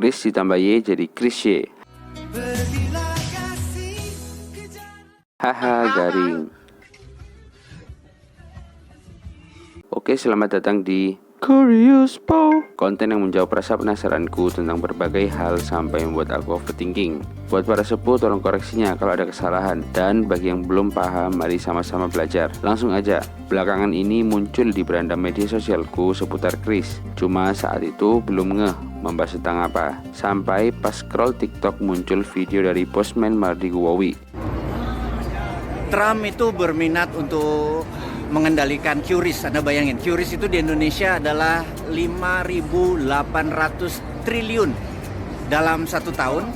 Chris ditambah Y jadi Chris Y. Haha, garing. Oke, selamat datang di Curious Po, konten yang menjawab rasa penasaranku tentang berbagai hal sampai membuat aku overthinking. Buat para sepuh, tolong koreksinya kalau ada kesalahan. Dan bagi yang belum paham, mari sama-sama belajar. Langsung aja, belakangan ini muncul di beranda media sosialku seputar Chris. Cuma saat itu belum ngeh membahas tentang apa. Sampai pas scroll TikTok muncul video dari Postman Mardi Guwawi. Trump itu berminat untuk mengendalikan QRIS. Anda bayangin, QRIS itu di Indonesia adalah 5.800 triliun dalam 1 tahun.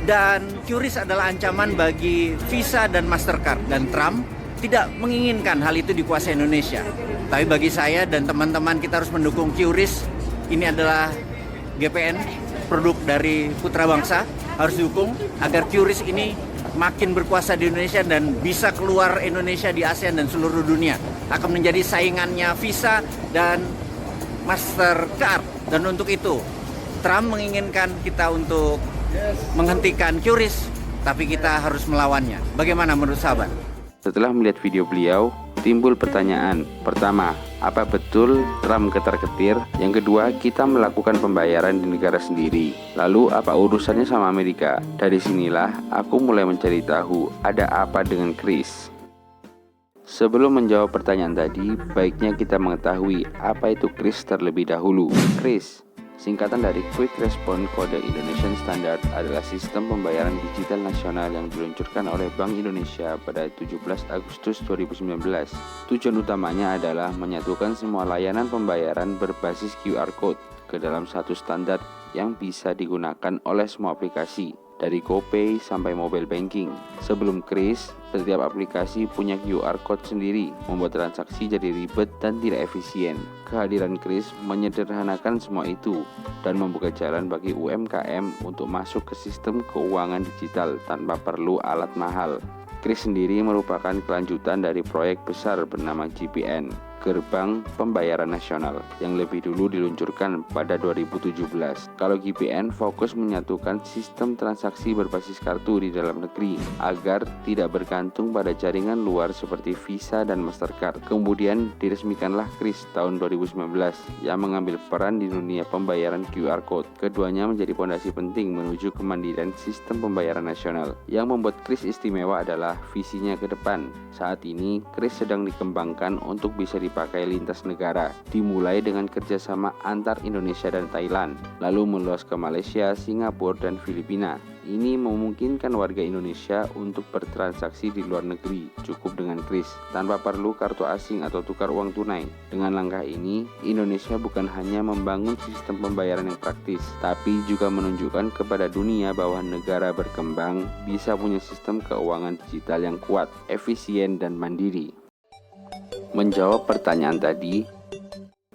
Dan QRIS adalah ancaman bagi Visa dan Mastercard. Dan Trump tidak menginginkan hal itu dikuasai Indonesia. Tapi bagi saya dan teman-teman, kita harus mendukung QRIS. Ini adalah GPN, produk dari Putra Bangsa. Harus didukung agar QRIS ini makin berkuasa di Indonesia dan bisa keluar Indonesia di ASEAN dan seluruh dunia. Akan menjadi saingannya Visa dan Mastercard. Dan untuk itu, Trump menginginkan kita untuk menghentikan QRIS, tapi kita harus melawannya. Bagaimana menurut sahabat? Setelah melihat video beliau, timbul pertanyaan. Pertama, apa betul Trump ketar-ketir? Yang kedua, kita melakukan pembayaran di negara sendiri. Lalu, apa urusannya sama Amerika? Dari sinilah aku mulai mencari tahu ada apa dengan Chris. Sebelum menjawab pertanyaan tadi, baiknya kita mengetahui apa itu Chris terlebih dahulu. Chris, singkatan dari Quick Response Code Indonesian Standard, adalah sistem pembayaran digital nasional yang diluncurkan oleh Bank Indonesia pada 17 Agustus 2019. Tujuan utamanya adalah menyatukan semua layanan pembayaran berbasis QR Code ke dalam satu standar yang bisa digunakan oleh semua aplikasi, dari GoPay sampai mobile banking. Sebelum Chris, setiap aplikasi punya QR Code sendiri, membuat transaksi jadi ribet dan tidak efisien. Kehadiran Chris menyederhanakan semua itu dan membuka jalan bagi UMKM untuk masuk ke sistem keuangan digital tanpa perlu alat mahal. Chris sendiri merupakan kelanjutan dari proyek besar bernama GPN, Gerbang Pembayaran Nasional, yang lebih dulu diluncurkan pada 2017. Kalau GPN fokus menyatukan sistem transaksi berbasis kartu di dalam negeri agar tidak bergantung pada jaringan luar seperti Visa dan Mastercard. Kemudian diresmikanlah Chris tahun 2019 yang mengambil peran di dunia pembayaran QR Code. Keduanya menjadi fondasi penting menuju kemandirian sistem pembayaran nasional. Yang membuat Chris istimewa adalah visinya ke depan. Saat ini Chris sedang dikembangkan untuk bisa dipakai lintas negara, dimulai dengan kerjasama antar Indonesia dan Thailand, lalu meluas ke Malaysia, Singapura, dan Filipina. Ini memungkinkan warga Indonesia untuk bertransaksi di luar negeri cukup dengan Chris, tanpa perlu kartu asing atau tukar uang tunai. Dengan langkah ini, Indonesia bukan hanya membangun sistem pembayaran yang praktis, tapi juga menunjukkan kepada dunia bahwa negara berkembang bisa punya sistem keuangan digital yang kuat, efisien, dan mandiri. Menjawab pertanyaan tadi,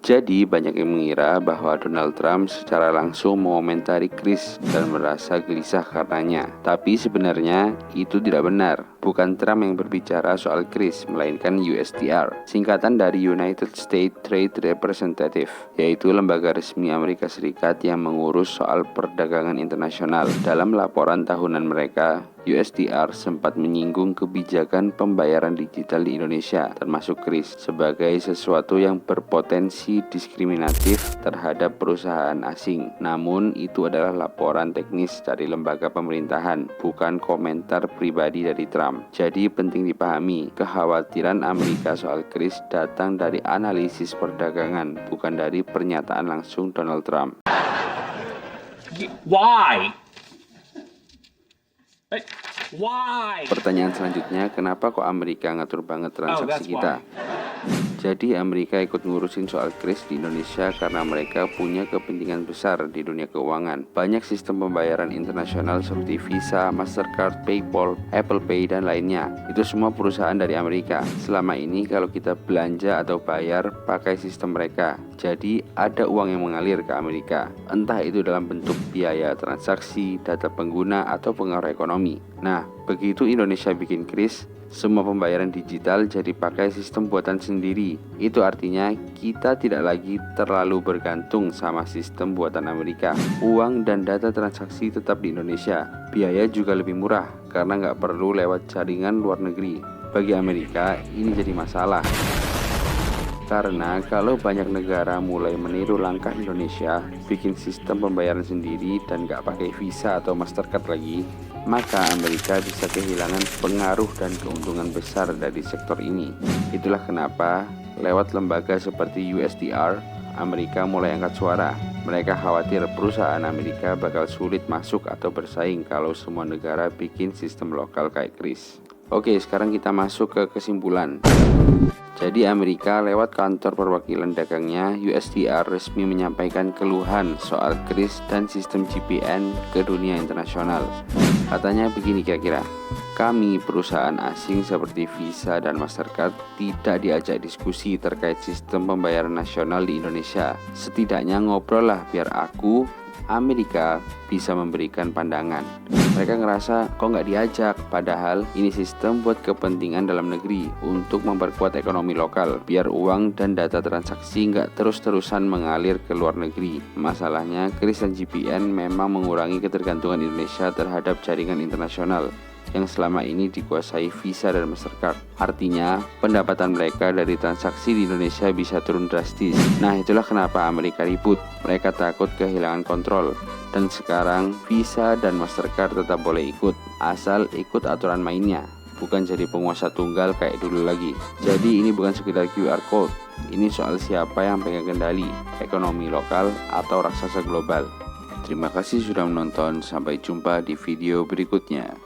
jadi banyak yang mengira bahwa Donald Trump secara langsung mengomentari Chris dan merasa gelisah karenanya. Tapi sebenarnya itu tidak benar. Bukan Trump yang berbicara soal Chris, melainkan USTR, singkatan dari United States Trade Representative, yaitu lembaga resmi Amerika Serikat yang mengurus soal perdagangan internasional. Dalam laporan tahunan mereka, USTR sempat menyinggung kebijakan pembayaran digital di Indonesia, termasuk Chris, sebagai sesuatu yang berpotensi diskriminatif terhadap perusahaan asing. Namun, itu adalah laporan teknis dari lembaga pemerintahan, bukan komentar pribadi dari Trump. Jadi penting dipahami, kekhawatiran Amerika soal Chris datang dari analisis perdagangan, bukan dari pernyataan langsung Donald Trump. Why? Why? Pertanyaan selanjutnya, kenapa kok Amerika ngatur banget transaksi kita? Jadi Amerika ikut ngurusin soal Chris di Indonesia karena mereka punya kepentingan besar di dunia keuangan. Banyak sistem pembayaran internasional seperti Visa, Mastercard, PayPal, Apple Pay, dan lainnya. Itu semua perusahaan dari Amerika. Selama ini kalau kita belanja atau bayar pakai sistem mereka. Jadi ada uang yang mengalir ke Amerika, entah itu dalam bentuk biaya transaksi, data pengguna, atau pengaruh ekonomi. Nah, begitu Indonesia bikin kris, semua pembayaran digital jadi pakai sistem buatan sendiri. Itu artinya kita tidak lagi terlalu bergantung sama sistem buatan Amerika. Uang dan data transaksi tetap di Indonesia. Biaya juga lebih murah karena nggak perlu lewat jaringan luar negeri. Bagi Amerika, ini jadi masalah. Karena kalau banyak negara mulai meniru langkah Indonesia, bikin sistem pembayaran sendiri dan nggak pakai Visa atau Mastercard lagi, maka Amerika bisa kehilangan pengaruh dan keuntungan besar dari sektor ini. Itulah kenapa lewat lembaga seperti USTR, Amerika mulai angkat suara. Mereka khawatir perusahaan Amerika bakal sulit masuk atau bersaing kalau semua negara bikin sistem lokal kayak kris. Oke, sekarang kita masuk ke kesimpulan. Jadi Amerika lewat kantor perwakilan dagangnya, USTR resmi menyampaikan keluhan soal kris dan sistem GPN ke dunia internasional. Katanya begini kira-kira, kami perusahaan asing seperti Visa dan Mastercard tidak diajak diskusi terkait sistem pembayaran nasional di Indonesia. Setidaknya ngobrol lah biar aku, Amerika, bisa memberikan pandangan. Mereka ngerasa kok nggak diajak, padahal ini sistem buat kepentingan dalam negeri untuk memperkuat ekonomi lokal, biar uang dan data transaksi nggak terus-terusan mengalir ke luar negeri. Masalahnya, kris dan GPN memang mengurangi ketergantungan Indonesia terhadap jaringan internasional yang selama ini dikuasai Visa dan Mastercard. Artinya, pendapatan mereka dari transaksi di Indonesia bisa turun drastis. Nah, itulah kenapa Amerika ribut. Mereka takut kehilangan kontrol. Dan sekarang, Visa dan Mastercard tetap boleh ikut, asal ikut aturan mainnya, bukan jadi penguasa tunggal kayak dulu lagi. Jadi ini bukan sekedar QR code, ini soal siapa yang pegang kendali, ekonomi lokal atau raksasa global. Terima kasih sudah menonton, sampai jumpa di video berikutnya.